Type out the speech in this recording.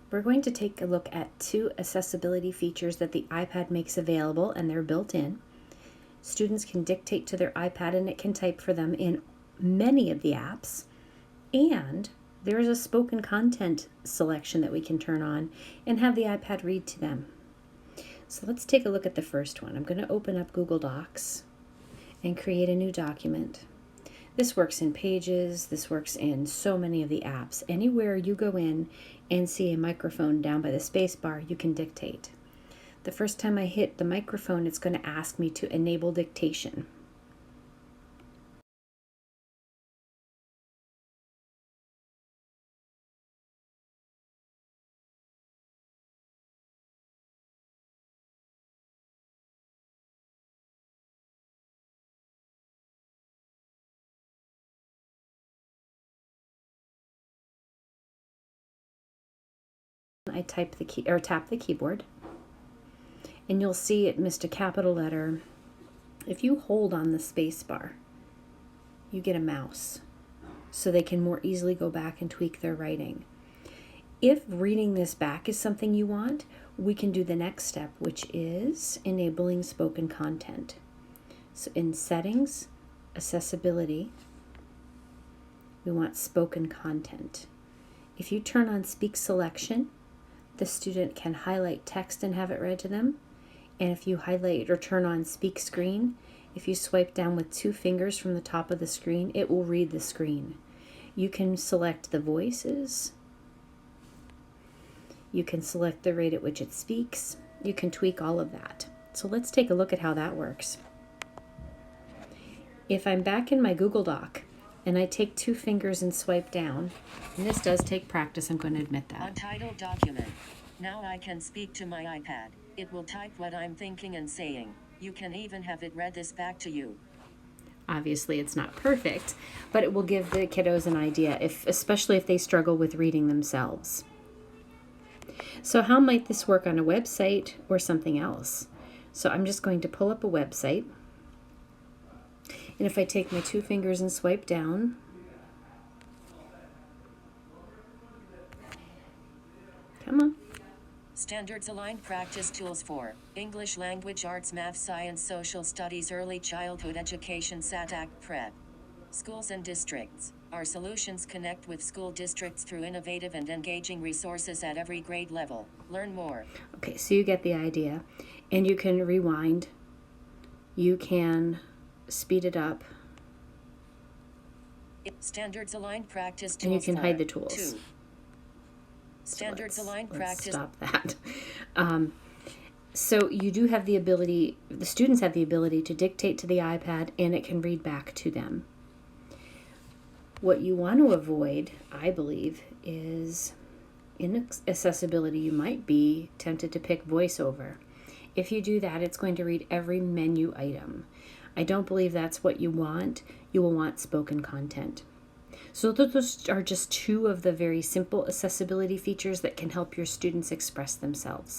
We're going to take a look at 2 accessibility features that the iPad makes available, and they're built in. Students can dictate to their iPad and it can type for them in many of the apps. And there's a spoken content selection that we can turn on and have the iPad read to them. So let's take a look at the first one. I'm going to open up Google Docs and create a new document. This works in Pages, this works in so many of the apps. Anywhere you go in and see a microphone down by the space bar, you can dictate. The first time I hit the microphone, it's going to ask me to enable dictation. I type the key or tap the keyboard, and you'll see it missed a capital letter. If you hold on the space bar, you get a mouse, so they can more easily go back and tweak their writing. If reading this back is something you want, we can do the next step, which is enabling spoken content. So in Settings, Accessibility, we want spoken content. If you turn on Speak Selection, the student can highlight text and have it read to them. And if you highlight or turn on Speak Screen, if you swipe down with 2 fingers from the top of the screen, it will read the screen. You can select the voices. You can select the rate at which it speaks. You can tweak all of that. So let's take a look at how that works. If I'm back in my Google Doc and I take 2 fingers and swipe down, and this does take practice, I'm going to admit that. Untitled document. Now I can speak to my iPad. It will type what I'm thinking and saying. You can even have it read this back to you. Obviously, it's not perfect, but it will give the kiddos an idea, especially if they struggle with reading themselves. So how might this work on a website or something else? So I'm just going to pull up a website. And if I take my 2 fingers and swipe down, come on. Standards aligned practice tools for English language arts, math, science, social studies, early childhood education, SAT Prep. Schools and districts. Our solutions connect with school districts through innovative and engaging resources at every grade level. Learn more. Okay, so you get the idea. And you can rewind. You can speed it up. Standards aligned practice tools. And you can for hide the tools. 2. Standards aligned Let's practice. stop that. So you do have the ability, the students have the ability to dictate to the iPad and it can read back to them. What you want to avoid, I believe, is inaccessibility. You might be tempted to pick voiceover. If you do that, it's going to read every menu item. I don't believe that's what you want. You will want spoken content. So those are just 2 of the very simple accessibility features that can help your students express themselves.